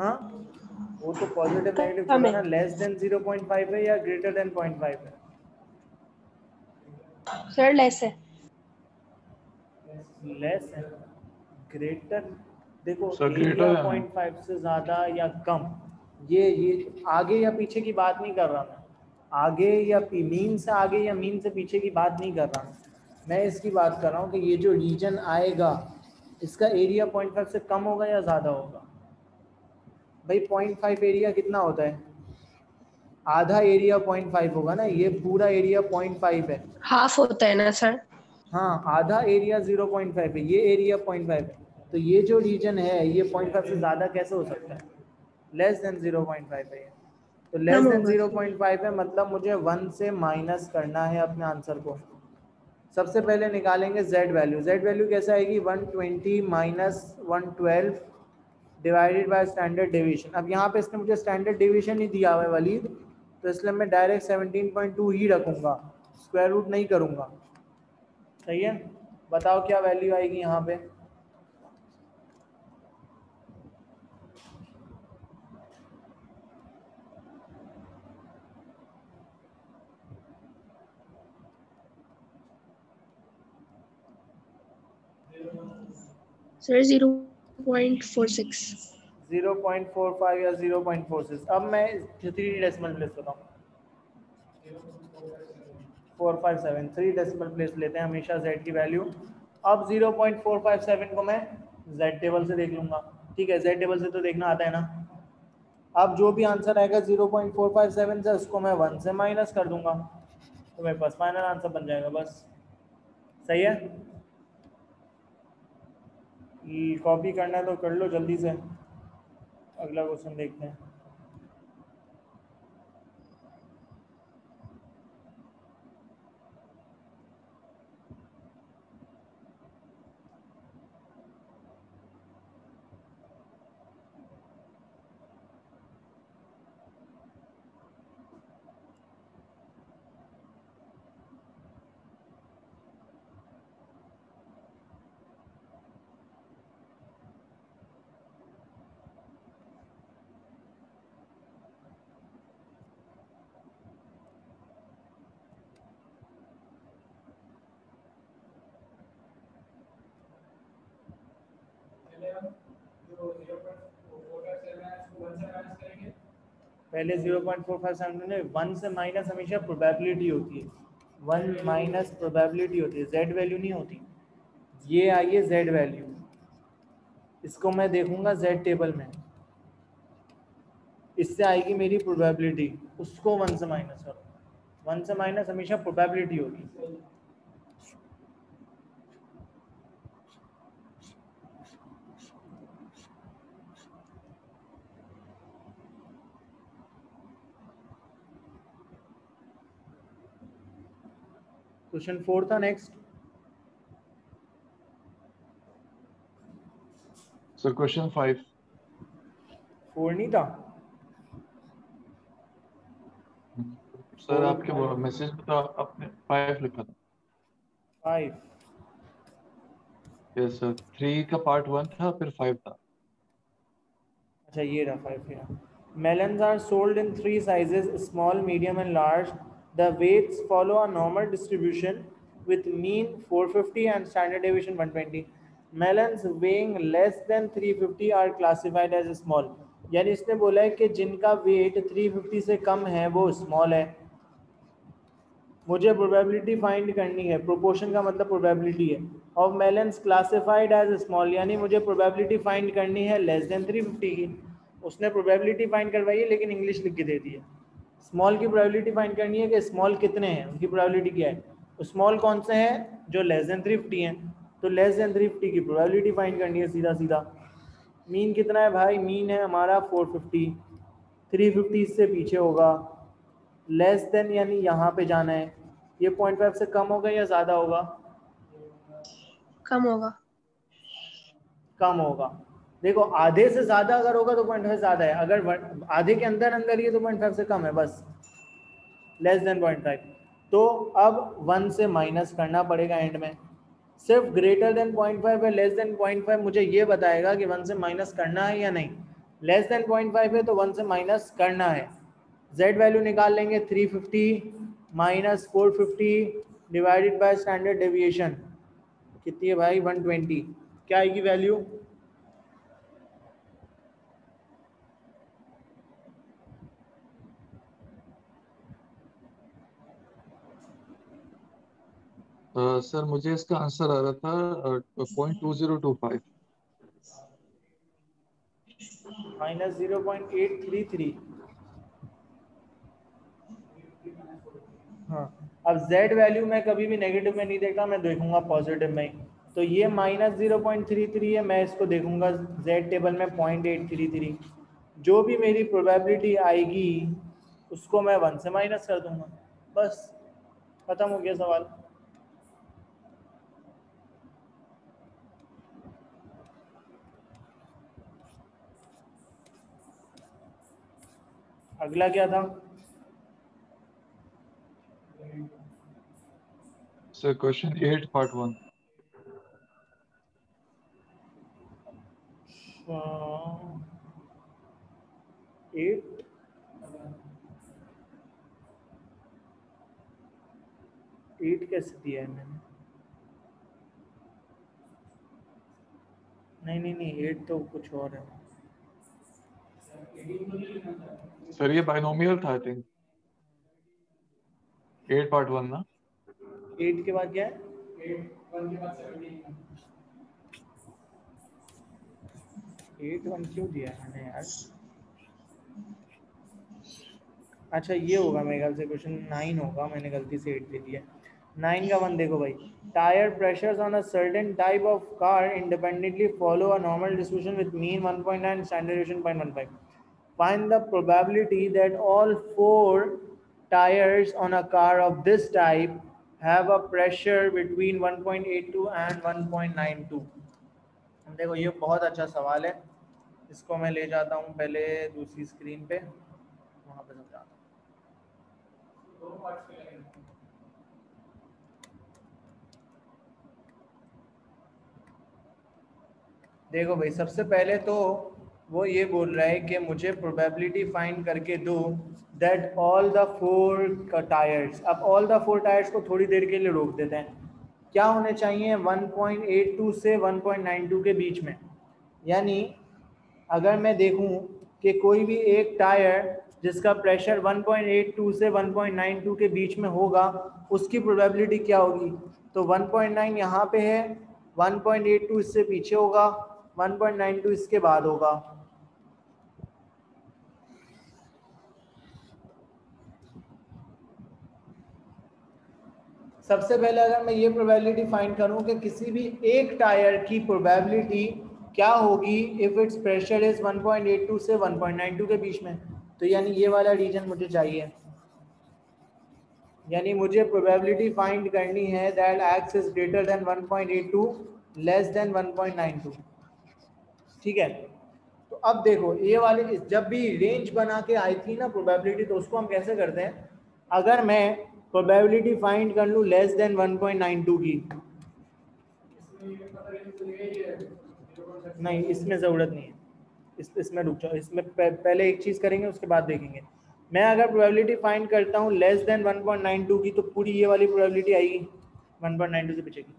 हाँ, वो तो पॉजिटिव नेगेटिव कम छोड़ा है ना, लेस देन 0.5 है या ग्रेटर देन 0.5 है? सर, लेस है। लेस है। ग्रेटर, देखो सर एरिया ग्रेटर देन है। 0.5 से ज़्यादा या कम, ये आगे या पीछे की बात नहीं कर रहा मैं, आगे या मीन से आगे या मीन से पीछे की बात नहीं कर रहा मैं इसकी बात कर रहा हूँ कि ये जो रीजन आएगा इसका एरिया 0.5 से कम होगा या ज़्यादा होगा? भाई 0.5 एरिया कितना होता है? आधा एरिया 0.5 होगा ना, ये पूरा एरिया 0.5 है। हाफ होता है ना सर? हाँ, आधा एरिया 0.5 है, ये एरिया 0.5 है, तो ये जो रीजन है ये 0.5 से ज़्यादा कैसे हो सकता है? लेस देन 0.5 है ये, तो लेस कम देन होगा। 0.5 है, मतलब मुझे 1 से माइनस करना है अपने आंसर को। सबसे पहले निकालेंगे z वैल्यू। z वैल्यू कैसे आएगी? 120 minus 112 divided by standard deviation. अब यहाँ पे इसने मुझे स्टैंडर्ड डेविएशन ही दिया हुआ है वलीद, तो इसलिए मैं डायरेक्ट 17.2 ही रखूँगा, स्क्वायर रूट नहीं करूँगा। सही है, बताओ क्या वैल्यू आएगी यहाँ पे? सर 0.46। 0.45 या 0.46? अब मैं 3 डेसिमल प्लेस बताऊँ, 457, 3 डेसिमल प्लेस लेते हैं हमेशा z की वैल्यू। अब 0.457 को मैं z टेबल से देख लूँगा, ठीक है, z टेबल से तो देखना आता है ना। अब जो भी आंसर आएगा 0.457 से, उसको मैं 1 से माइनस कर दूंगा, तो मेरे पास फाइनल आंसर बन जाएगा बस। सही है, कॉपी करना है तो कर लो जल्दी से, अगला क्वेश्चन देखते हैं। पहले 0.457 में 1 से माइनस हमेशा प्रोबेबिलिटी होती है, 1 माइनस प्रोबेबिलिटी होती है, z वैल्यू नहीं होती। ये आई है z वैल्यू, इसको मैं देखूंगा z टेबल में, इससे आएगी मेरी प्रोबेबिलिटी, उसको 1 से माइनस करो, 1 से माइनस हमेशा प्रोबेबिलिटी होगी। क्वेश्चन 4 था नेक्स्ट। Sir question 5। 4 नहीं था सर आपके मैसेज में तो आपने 5 लिखा था। 5? यस सर, 3 का पार्ट 1 था, फिर 5 था। अच्छा ये रहा 5 यहाँ। Melons are sold in 3 sizes, small, medium and large. The weights follow a normal distribution with mean 450 and standard deviation 120. Melons weighing less than 350 are classified as small. यानी इसने बोला है कि जिनका वेट 350 से कम है वो स्मॉल है। मुझे प्रोबेबिलिटी फाइंड करनी है, प्रोपोर्शन का मतलब प्रोबेबिलिटी है, of melons classified as small, यानी मुझे प्रोबेबिलिटी फाइंड करनी है लेस देन 350 की। उसने प्रोबेबिलिटी फाइंड करवाई है लेकिन इंग्लिश लिख के दे दी है। स्मॉल की प्रोबेबिलिटी फाइंड करनी है कि स्मॉल कितने हैं, उनकी प्रोबेबिलिटी क्या है, स्मॉल कौन से हैं जो लेस देन 350 हैं, तो लेस देन 350 की प्रोबेबिलिटी फाइंड करनी है सीधा सीधा। मीन कितना है भाई? मीन है हमारा 450, 350 इससे पीछे होगा, लेस देन यानी यहाँ पे जाना है, ये 0.5 से कम होगा या ज़्यादा होगा? कम होगा। कम होगा। देखो आधे से ज़्यादा अगर होगा तो 0.5 ज़्यादा है, अगर आधे के अंदर अंदर ये तो 0.5 से कम है, बस लेस देन 0.5। तो अब 1 से माइनस करना पड़ेगा एंड में, सिर्फ ग्रेटर देन 0.5 है लेस देन 0.5 मुझे ये बताएगा कि 1 से माइनस करना है या नहीं। लेस देन 0.5 है तो 1 से माइनस करना है। z वैल्यू निकाल लेंगे 350 minus 450 divided by standard deviation कितनी है भाई 120। क्या आएगी वैल्यू? सर मुझे इसका आंसर आ रहा था 0.2025। माइनस 0.833। हाँ, अब z वैल्यू मैं कभी भी नेगेटिव में नहीं देखा, मैं देखूंगा पॉजिटिव में ही। तो ये माइनस 0.33 है, मैं इसको देखूंगा z टेबल में 0.833। जो भी मेरी प्रोबेबिलिटी आएगी उसको मैं 1 से माइनस कर दूंगा, बस खत्म हो गया सवाल। अगला क्या था? Sir question 8 part 1। 8 8 कैसे दिया है मैंने? नहीं 8 तो कुछ और है। सर ये बाइनोमियल था आई थिंक। 8 पार्ट 1 ना। 8 के बाद क्या है? 8 1 क्यों दिया है मैंने यार? अच्छा ये होगा मेरे ख्याल से क्वेश्चन 9 होगा, मैंने गलती से 8 दे दिया। 9 का 1 देखो भाई, tyre pressures on a certain type of car independently follow a normal distribution with mean 1.9 standard deviation 0.15। Find the probability that all 4 tires on a car of this type have a pressure between 1.82 and 1.92। देखो ये बहुत अच्छा सवाल है, इसको मैं ले जाता हूँ पहले दूसरी स्क्रीन पे, वहाँ पे समझाता हूँ। देखो भाई, सबसे पहले तो वो ये बोल रहा है कि मुझे प्रोबेबिलिटी फाइंड करके दो दैट ऑल द 4 टायर्स। अब ऑल द 4 टायर्स को थोड़ी देर के लिए रोक देते हैं, क्या होने चाहिए 1.82 से 1.92 के बीच में। यानी अगर मैं देखूं कि कोई भी एक टायर जिसका प्रेशर 1.82 से 1.92 के बीच में होगा, उसकी प्रोबेबिलिटी क्या होगी? तो 1.9 यहाँ पे है, 1.82 इससे पीछे होगा, 1.92 इसके बाद होगा। सबसे पहले अगर मैं ये प्रोबेबिलिटी फाइंड करूं कि किसी भी एक टायर की प्रोबेबिलिटी क्या होगी इफ इट्स प्रेशर इज 1.82 से 1.92 के बीच में, तो यानी ये वाला रीजन मुझे चाहिए। यानी मुझे प्रोबेबिलिटी फाइंड करनी है that x is greater than 1.82 less than 1.92। ठीक है, तो अब देखो ये वाले जब भी रेंज बना के आई थी ना प्रोबेबिलिटी, तो उसको हम कैसे करते हैं? अगर मैं प्रोबेबिलिटी फाइंड कर लूँ लेस देन 1.92 की, नहीं इसमें ज़रूरत नहीं है, इसमें रुक जाओ, इसमें पहले एक चीज़ करेंगे उसके बाद देखेंगे। मैं अगर प्रोबेबिलिटी फाइंड करता हूँ लेस देन 1.92 की, तो पूरी ये वाली प्रोबेबिलिटी आएगी 1.92 से पीछे की,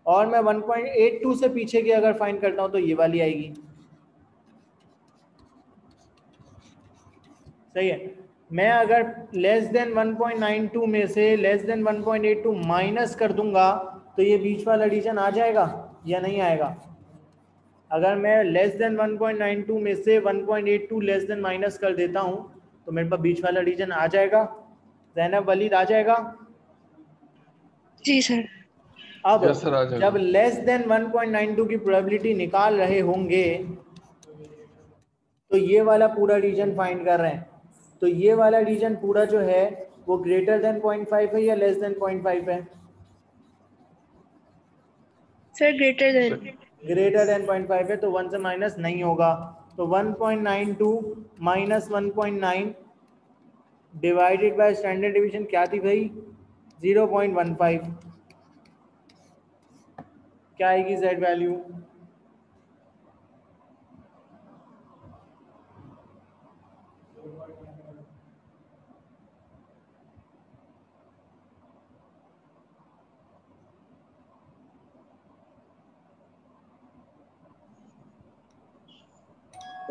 और मैं 1.82 से पीछे की अगर फाइंड करता हूँ तो ये वाली आएगी। सही है, मैं अगर लेस देन 1.92 में से लेस देन 1.82 माइनस कर दूंगा तो ये बीच वाला रीजन आ जाएगा या नहीं आएगा? अगर मैं लेस देन 1.92 में से 1.82 लेस देन माइनस कर देता हूं तो मेरे पास बीच वाला रीजन आ जाएगा। ज़ैनब वलीद आ जाएगा? जी सर। अब यस सर आ जब जाएगा। लेस देन 1.92 की प्रोबेबिलिटी निकाल रहे होंगे तो ये वाला पूरा रीजन फाइंड कर रहे हैं, तो ये वाला रीजन पूरा जो है वो ग्रेटर देन 0.5 है या लेस देन 0.5 है? Sir greater than. Greater than 0.5 है, तो 1 से माइनस नहीं होगा। तो 1.92 minus 1.9 divided by standard division क्या थी भाई? 0.15। क्या आएगी जेड वैल्यू?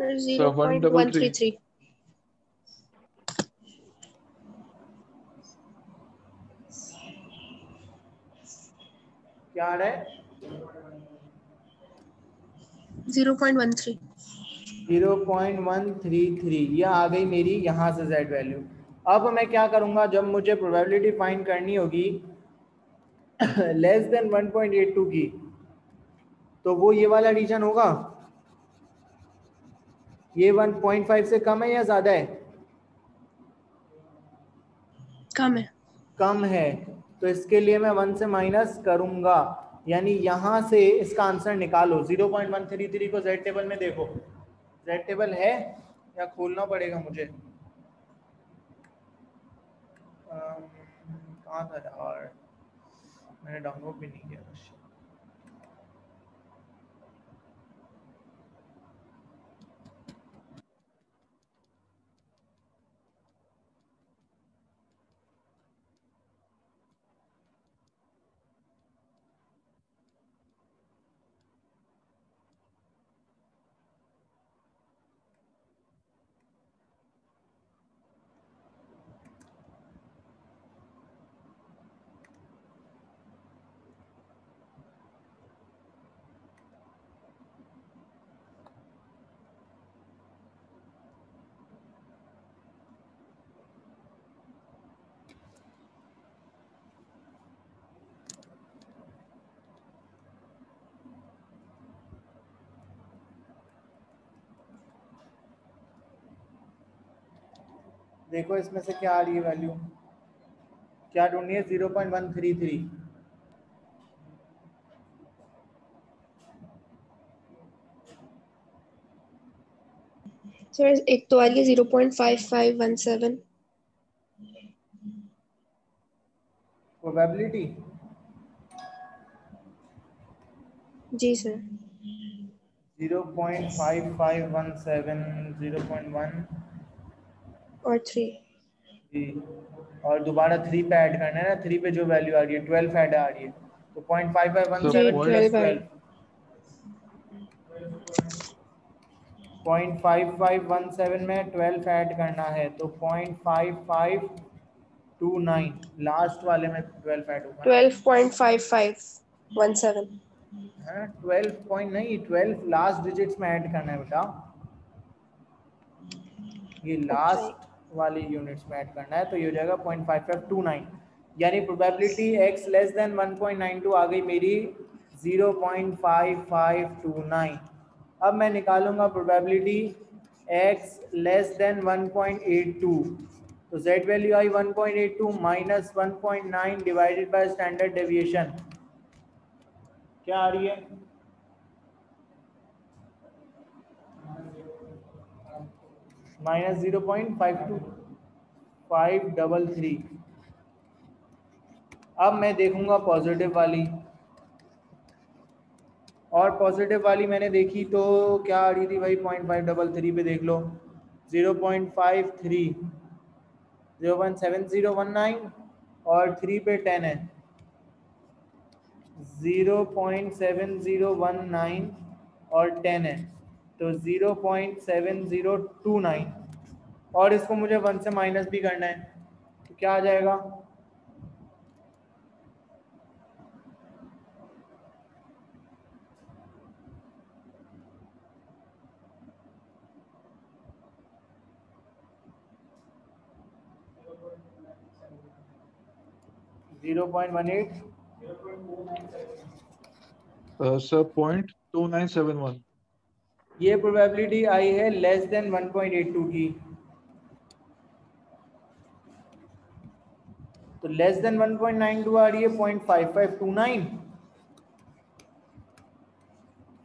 सर 133 0.133. क्या आ रहा है? 0.13. 0.133, ये आ गई मेरी यहाँ से z वैल्यू। अब मैं क्या करूँगा, जब मुझे प्रोबेबिलिटी फाइंड करनी होगी लेस देन 1.82 की, तो वो ये वाला रीजन होगा। ये 1.5 से कम है या ज़्यादा है? कम है. कम है, तो इसके लिए मैं 1 से माइनस करूँगा, यानी यहाँ से इसका आंसर निकालो। 0.133 को z टेबल में देखो, z टेबल है या खोलना पड़ेगा मुझे? कहाँ था यार, मैंने डाउनलोड भी नहीं किया। देखो इसमें से क्या आ रही है वैल्यू, क्या ढूंढनी है? 0.133। सर एक तो आ रही है 0.5517. प्रोबेबिलिटी जी सर. 0.5517, 0.1 और 3. जी, और दोबारा 3 पे ऐड करना है ना। 3 पे जो वैल्यू आ रही है 12 ऐड आ रही है, तो सर जी 0.5517 प्लस 12 आ रही. 0.5517 में 12 ऐड करना है, तो 0.5529, लास्ट वाले में 12 ऐड होगा ना। 12.5517. है ना, 12 पॉइंट नहीं, 12 लास्ट डिजिट्स में ऐड करना है बेटा, ये ओके. लास्ट वाली यूनिट्स में ऐड करना है, तो ये हो जाएगा 0.5529, यानी प्रोबेबिलिटी x लेस देन 1.92 आ गई मेरी 0.5529। अब मैं निकालूंगा प्रोबेबिलिटी x लेस देन 1.82, तो z value I 1.82 minus 1.9 divided by standard deviation, क्या आ रही है? माइनस 0.52533। अब मैं देखूंगा पॉजिटिव वाली, और पॉजिटिव वाली मैंने देखी तो क्या आ रही थी भाई? 0.533 पे देख लो, 0.53, 0.7019, और 3 पे 10 है, 0.7019 और 10 है, तो 0.7029, और इसको मुझे 1 से माइनस भी करना है, तो क्या आ जाएगा? 0.18। सर 0.2971 ये प्रोबेबिलिटी आई है लेस देन 1.82 की, तो लेस देन 1.92 आ रही है 0.5529,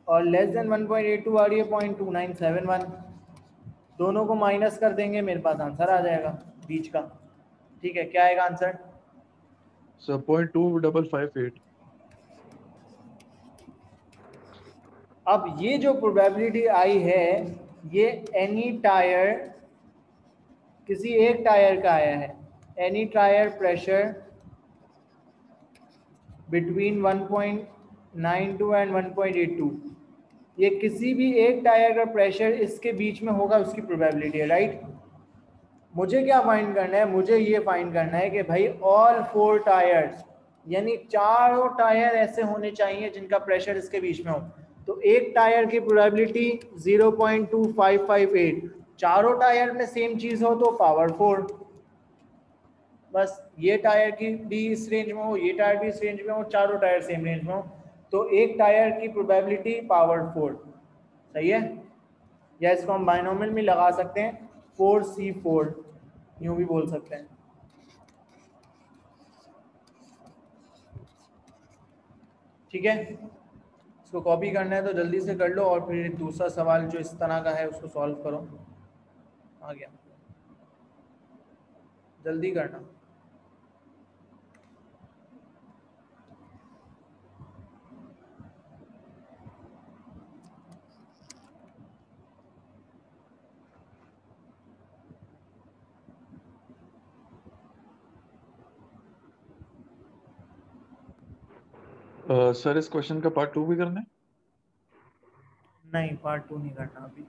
और लेस देन 1.82 आ रही है 0.2971। दोनों को माइनस कर देंगे, मेरे पास आंसर आ जाएगा बीच का। ठीक है, क्या आएगा आंसर? सर 0.2558 अब ये जो प्रोबेबिलिटी आई है, ये एनी टायर, किसी एक टायर का आया है, any tyre pressure between 1.92 and 1.82, ये किसी भी एक टायर का प्रेशर इसके बीच में होगा, उसकी प्रोबेबिलिटी है, राइट। मुझे क्या फाइंड करना है, मुझे ये फाइंड करना है कि भाई ऑल 4 टायर्स, यानी चारों टायर ऐसे होने चाहिए जिनका प्रेशर इसके बीच में हो। तो एक टायर की प्रोबेबिलिटी 0.2558, चारों टायर में सेम चीज हो तो पावर 4। बस ये टायर की भी इस रेंज में हो, ये टायर भी इस रेंज में हो, चारों टायर सेम रेंज में हो, तो एक टायर की प्रोबेबिलिटी पावर 4। सही है, या इसको हम बाइनोमियल में लगा सकते हैं, 4C4 यूं भी बोल सकते हैं। ठीक है, इसको कॉपी करना है तो जल्दी से कर लो, और फिर दूसरा सवाल जो इस तरह का है उसको सॉल्व करो। आ गया, जल्दी करना। सर इस क्वेश्चन का पार्ट 2 भी करना है? नहीं, पार्ट 2 नहीं करना अभी।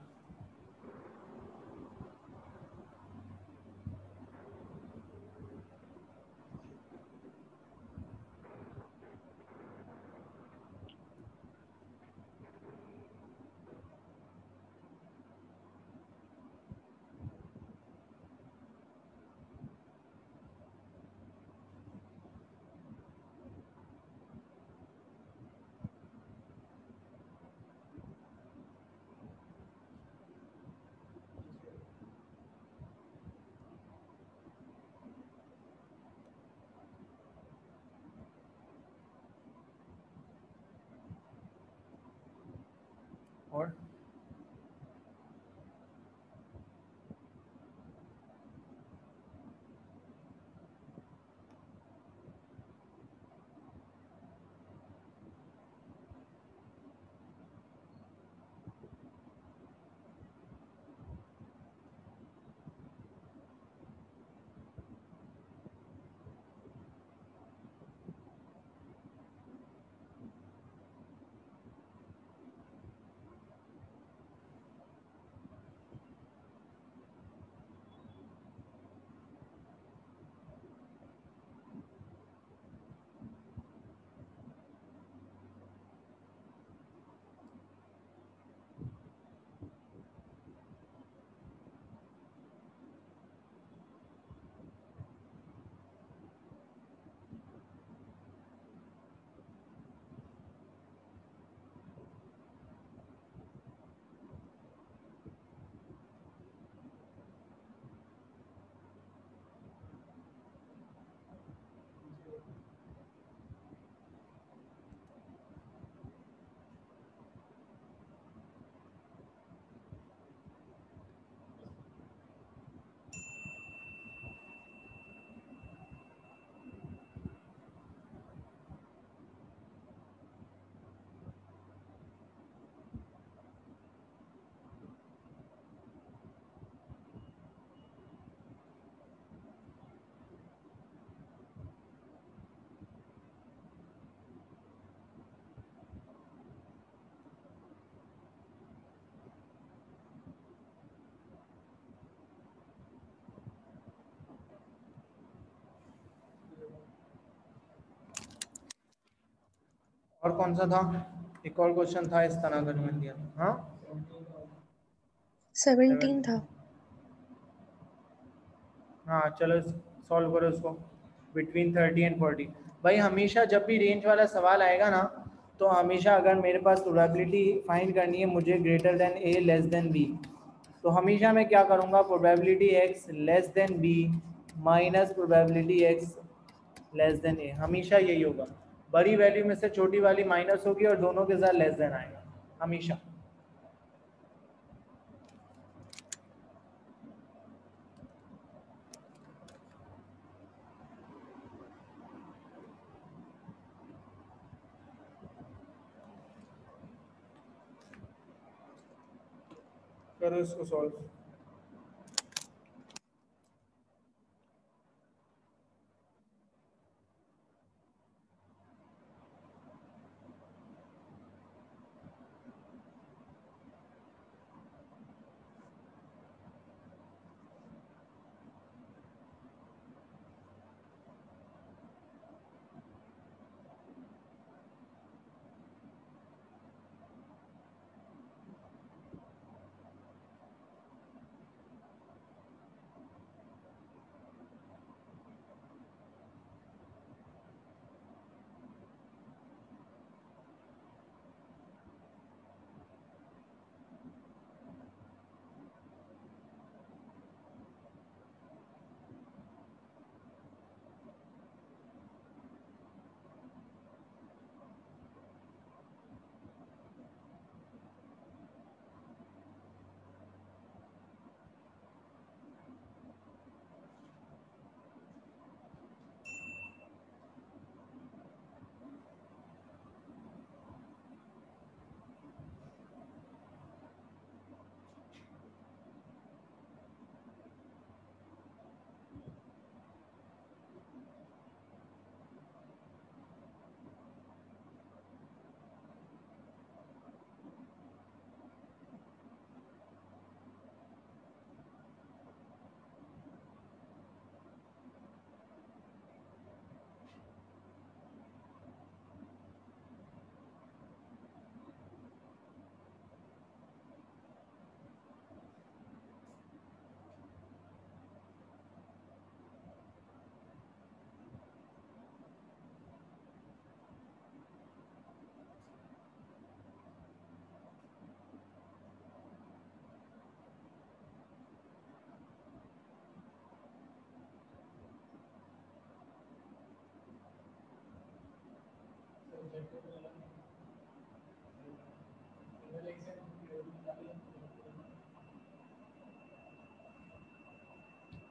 और कौन सा था, एक और क्वेश्चन था इस तरह का जो मैंने दिया था। हाँ, 17 था। हाँ चलो सॉल्व करो इसको। बिटवीन 30 एंड 40, भाई हमेशा जब भी रेंज वाला सवाल आएगा ना, तो हमेशा अगर मेरे पास प्रोबेबिलिटी फाइंड करनी है मुझे greater than A less than B, तो हमेशा मैं क्या करूँगा, probability X less than B minus probability X less than A, हमेशा यही होगा। बड़ी वैल्यू में से छोटी वाली माइनस होगी और दोनों के साथ लेस देन आएगा हमेशा। करो इसको सॉल्व।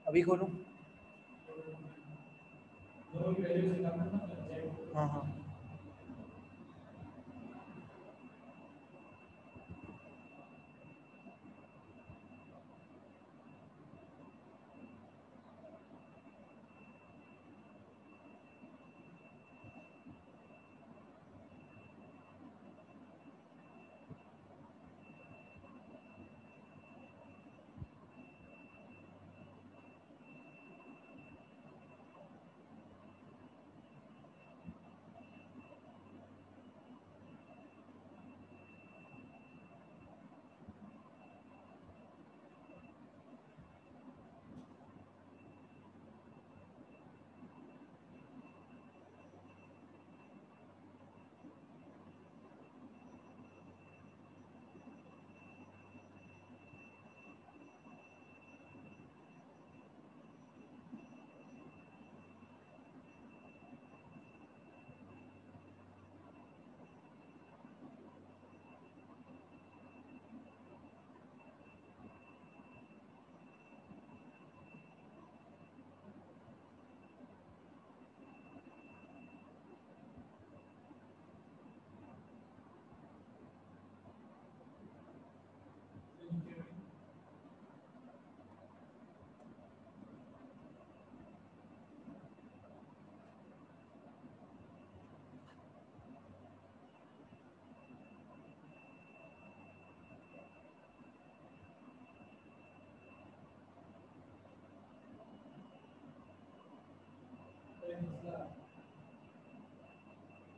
अभी खोलूं? हाँ हाँ।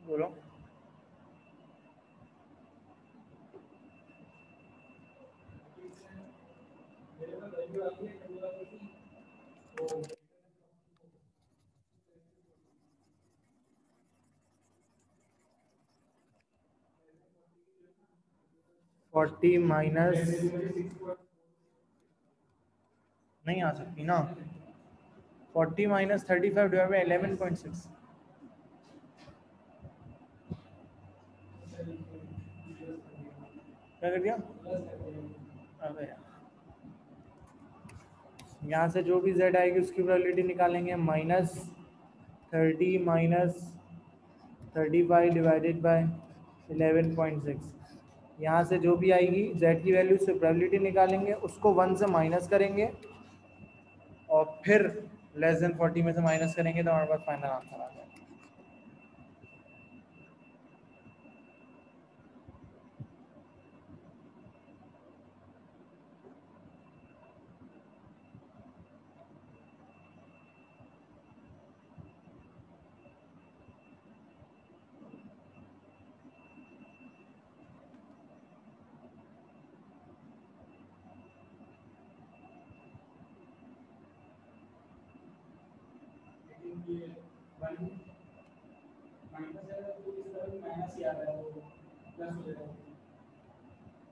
बोलो। फोर्टी माइनस नहीं आ सकती ना। 40 माइनस 35 डिवाइड बाई 11.6। क्या कर दिया? अबे यार, यहाँ से जो भी z आएगी उसकी प्रोबेबिलिटी निकालेंगे। -30 - 35 डिवाइडेड बाय 11.6। यहाँ से जो भी आएगी z की वैल्यू से प्रोबेबिलिटी निकालेंगे, उसको 1 से माइनस करेंगे और फिर <40 में से माइनस करेंगे तो हमारे पास फाइनल आंसर आ जाएगा।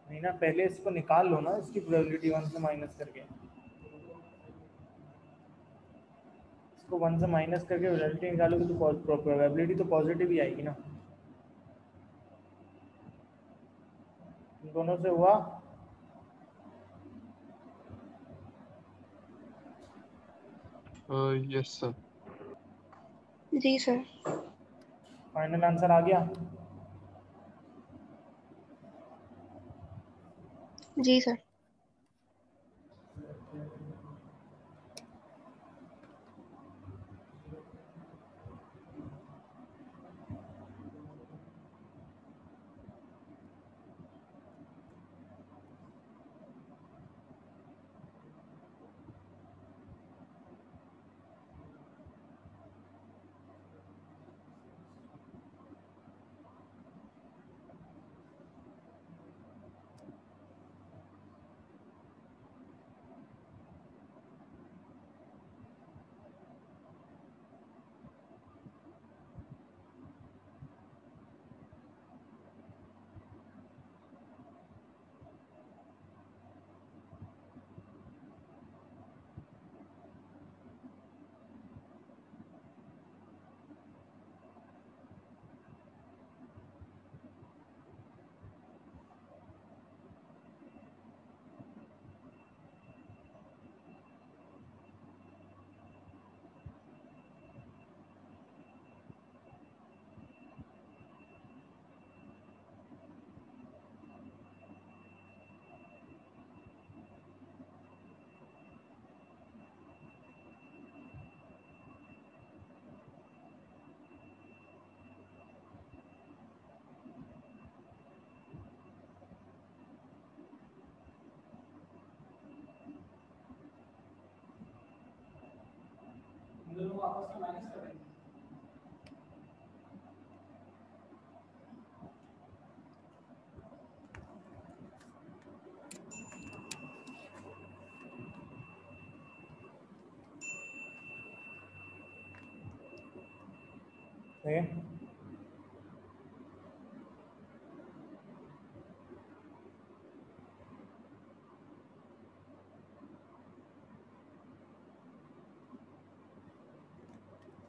नहीं ना, पहले इसको निकाल लो ना, इसकी प्रोबेबिलिटी 1 से माइनस करके। इसको 1 से माइनस करके प्रोबेबिलिटी निकालोगे तो प्रोबेबिलिटी तो पॉजिटिव ही आएगी ना। इन दोनों से हुआ? Yes sir. जी सर। फाइनल आंसर आ गया? जी सर।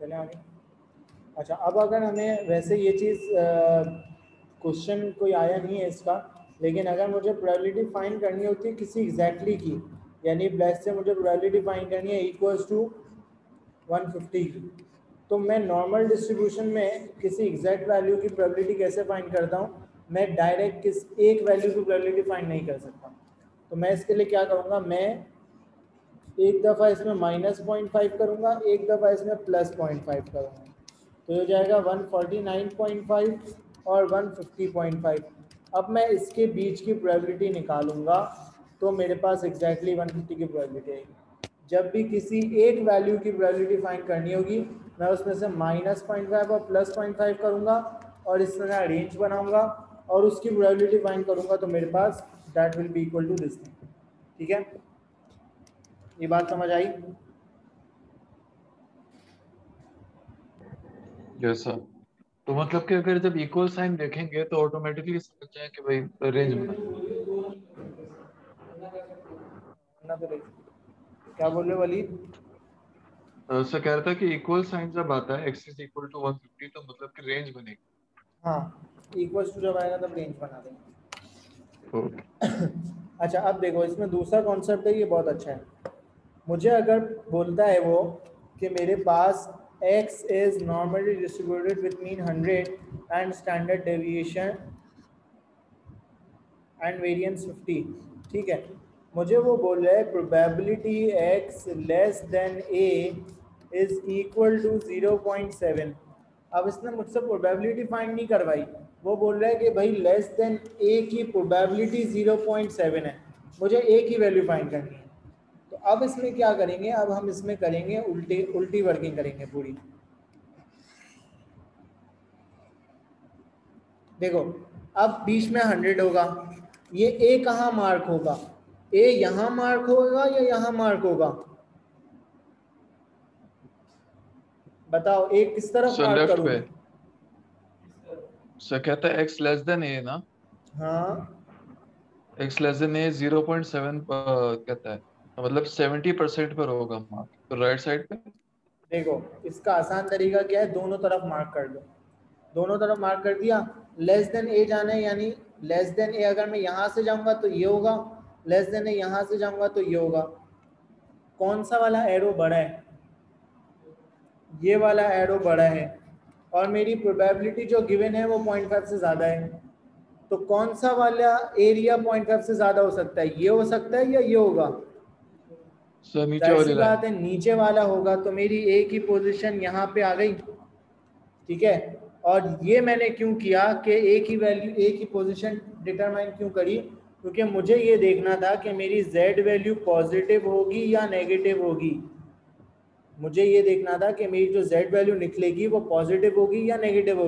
चले आगे। अच्छा, अब अगर हमें वैसे ये चीज़ क्वेश्चन कोई आया नहीं है इसका, लेकिन अगर मुझे प्रोबेबिलिटी फाइंड करनी होती है किसी एग्जैक्टली की, यानी ब्लैक से मुझे प्रोबेबिलिटी फाइंड करनी है इक्वल्स टू 150 की, तो मैं नॉर्मल डिस्ट्रीब्यूशन में किसी एग्जैक्ट वैल्यू की प्रोबेबिलिटी कैसे फाइंड करता हूँ? मैं डायरेक्ट किस एक वैल्यू की प्रोबेबिलिटी फाइंड नहीं कर सकता। तो मैं इसके लिए क्या करूँगा, मैं एक दफ़ा इसमें -0.5 करूँगा, एक दफ़ा इसमें +0.5 करूँगा, तो हो जाएगा 149.5 और 150.5। अब मैं इसके बीच की प्रोबेबिलिटी निकालूंगा तो मेरे पास एग्जैक्टली 150 की प्रोबेबिलिटी आएगी। जब भी किसी एक वैल्यू की प्रोबेबिलिटी फाइंड करनी होगी, मैं उसमें से -0.5 और +0.5 करूँगा और इस तरह रेंज बनाऊंगा और उसकी प्रोबेबिलिटी फाइंड करूँगा, तो मेरे पास that will be equal to this thing. ठीक है, ये बात समझ आई? जैसा तो मतलब कि अगर जब इक्वल साइन देखेंगे तो ऑटोमेटिकली समझ जाए कि भाई रेंज बना। क्या बोल रहे हो वलीद? सर कह रहा था कि इक्वल साइन जब आता है x इज इक्वल टू 150 तो मतलब कि रेंज बनेगी। हाँ, इक्वल्स टू जब आएगा तब रेंज बना देंगे। ओके। अच्छा, अब देखो इसमें दूसरा कॉन्सेप्ट है, ये बहुत अच्छा है। मुझे अगर बोलता है वो कि मेरे पास x is normally distributed with mean 100 and standard deviation and variance 50, ठीक है, मुझे वो बोल रहा है probability x less than a is equal to 0.7। अब इसने मुझसे प्रोबेबिलिटी फाइंड नहीं करवाई, वो बोल रहा है कि भाई लेस देन a की प्रोबेबिलिटी 0.7 है, मुझे a की वैल्यू फाइंड करनी है। तो अब इसमें क्या करेंगे, अब हम इसमें करेंगे उल्टी वर्किंग करेंगे पूरी। देखो, अब बीच में 100 होगा, ये a कहाँ मार्क होगा? a यहाँ मार्क होगा या यहाँ मार्क होगा? बताओ, a किस तरफ सर मार्क लेफ्ट करूँ? पे सर कहता है x लेस देन a ना, हाँ, x लेस देन a 0.7 कहता है, तो मतलब 70% पर होगा मार्क, तो राइट साइड पे। देखो इसका आसान तरीका क्या है, दोनों तरफ मार्क कर दो। दोनों तरफ मार्क कर दिया, लेस देन ए जाना है, यानी लेस देन ए अगर मैं यहाँ से जाऊँगा तो ये होगा, लेस देन ए यहाँ से जाऊँगा तो ये होगा। कौन सा वाला एरो बड़ा है? ये वाला एरो बड़ा है, और मेरी प्रोबेबिलिटी जो गिवन है वो 0.5 से ज़्यादा है। तो कौन सा वाला एरिया 0.5 से ज़्यादा हो सकता है? ये हो सकता है या ये होगा? सर नीचे जाहिर वाली सी लाइन। बात है नीचे वाला होगा, तो मेरी ए की पोजीशन यहाँ पे आ गई। ठीक है, और ये मैंने क्यों किया कि ए की वैल्यू, ए की पोजीशन डिटरमाइन क्यों करी? क्योंकि मुझे ये देखना था कि मेरी z वैल्यू पॉजिटिव होगी या नेगेटिव होगी। मुझे ये देखना था कि मेरी जो z वैल्यू निकलेगी वो पॉजिटिव होगी या नेगेटिव होगी।